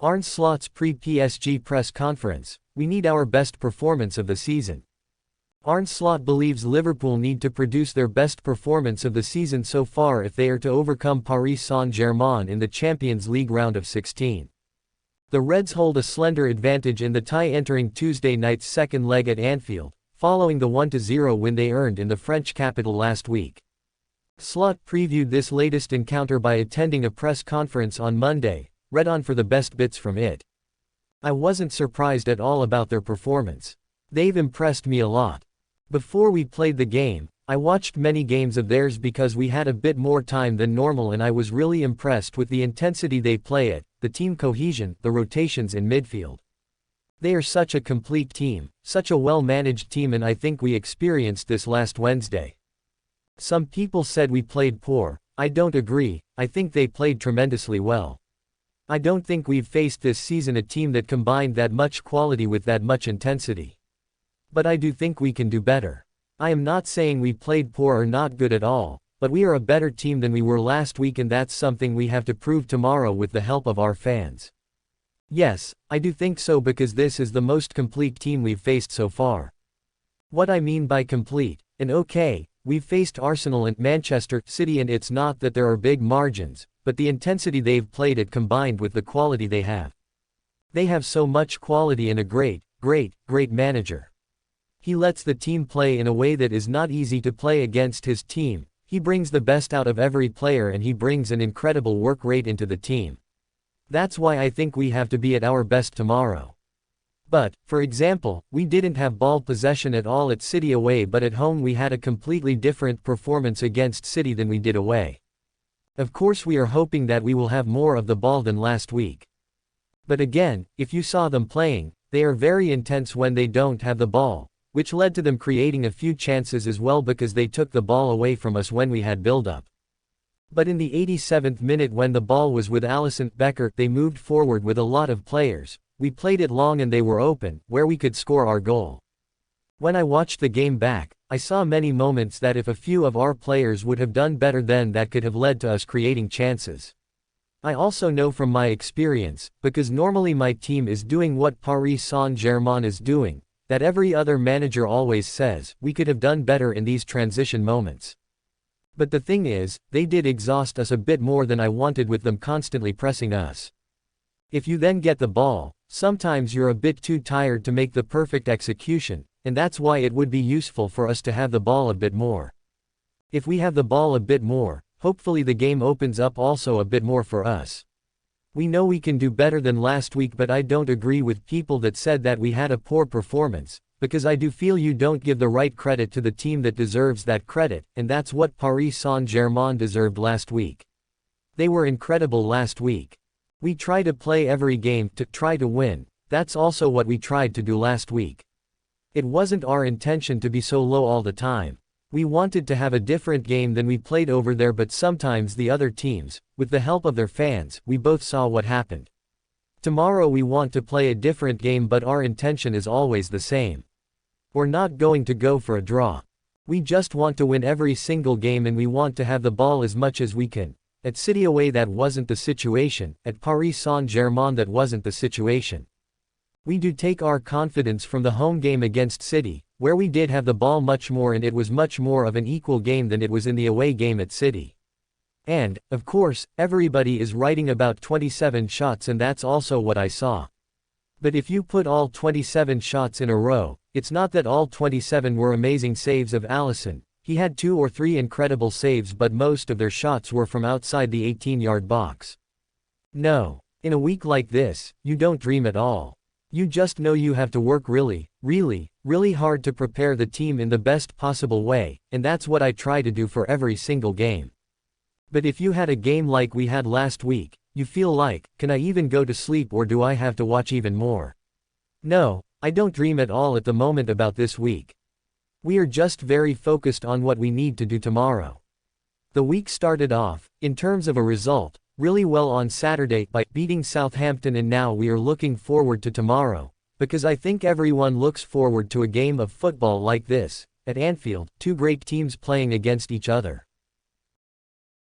Arne Slot's pre-PSG press conference: "We need our best performance of the season." Arne Slot believes Liverpool need to produce their best performance of the season so far if they are to overcome Paris Saint-Germain in the Champions League round of 16. The Reds hold a slender advantage in the tie entering Tuesday night's second leg at Anfield, following the 1-0 win they earned in the French capital last week. Slot previewed this latest encounter by attending a press conference on Monday, read on for the best bits from it. "I wasn't surprised at all about their performance. They've impressed me a lot. Before we played the game, I watched many games of theirs because we had a bit more time than normal, and I was really impressed with the intensity they play at, the team cohesion, the rotations in midfield. They are such a complete team, such a well-managed team, and I think we experienced this last Wednesday. Some people said we played poor. I don't agree. I think they played tremendously well. I don't think we've faced this season a team that combined that much quality with that much intensity. But I do think we can do better. I am not saying we played poor or not good at all, but we are a better team than we were last week, and that's something we have to prove tomorrow with the help of our fans. Yes, I do think so, because this is the most complete team we've faced so far. What I mean by complete, and okay, we've faced Arsenal and Manchester City, and it's not that there are big margins, but the intensity they've played at combined with the quality they have. They have so much quality and a great manager. He lets the team play in a way that is not easy to play against his team. He brings the best out of every player, and he brings an incredible work rate into the team. That's why I think we have to be at our best tomorrow. But, for example, we didn't have ball possession at all at City away, but at home we had a completely different performance against City than we did away. Of course, we are hoping that we will have more of the ball than last week. But again, if you saw them playing, they are very intense when they don't have the ball, which led to them creating a few chances as well because they took the ball away from us when we had build-up. But in the 87th minute, when the ball was with Alisson, Becker, they moved forward with a lot of players. We played it long and they were open, where we could score our goal. When I watched the game back, I saw many moments that if a few of our players would have done better, then that could have led to us creating chances. I also know from my experience, because normally my team is doing what Paris Saint-Germain is doing, that every other manager always says, we could have done better in these transition moments. But the thing is, they did exhaust us a bit more than I wanted with them constantly pressing us. If you then get the ball, sometimes you're a bit too tired to make the perfect execution, and that's why it would be useful for us to have the ball a bit more. If we have the ball a bit more, hopefully the game opens up also a bit more for us. We know we can do better than last week, but I don't agree with people that said that we had a poor performance, because I do feel you don't give the right credit to the team that deserves that credit, and that's what Paris Saint-Germain deserved last week. They were incredible last week. We try to play every game to try to win. That's also what we tried to do last week. It wasn't our intention to be so low all the time. We wanted to have a different game than we played over there, but sometimes the other teams, with the help of their fans, we both saw what happened. Tomorrow we want to play a different game, but our intention is always the same. We're not going to go for a draw. We just want to win every single game, and we want to have the ball as much as we can. At City away that wasn't the situation, at Paris Saint-Germain that wasn't the situation. We do take our confidence from the home game against City, where we did have the ball much more, and it was much more of an equal game than it was in the away game at City. And, of course, everybody is writing about 27 shots, and that's also what I saw. But if you put all 27 shots in a row, it's not that all 27 were amazing saves of Alisson. He had 2 or 3 incredible saves, but most of their shots were from outside the 18-yard box. No. In a week like this, you don't dream at all. You just know you have to work really hard to prepare the team in the best possible way, and that's what I try to do for every single game. But if you had a game like we had last week, you feel like, can I even go to sleep, or do I have to watch even more? No, I don't dream at all at the moment about this week. We are just very focused on what we need to do tomorrow. The week started off, in terms of a result, really well on Saturday by beating Southampton, and now we are looking forward to tomorrow, because I think everyone looks forward to a game of football like this, at Anfield, 2 great teams playing against each other.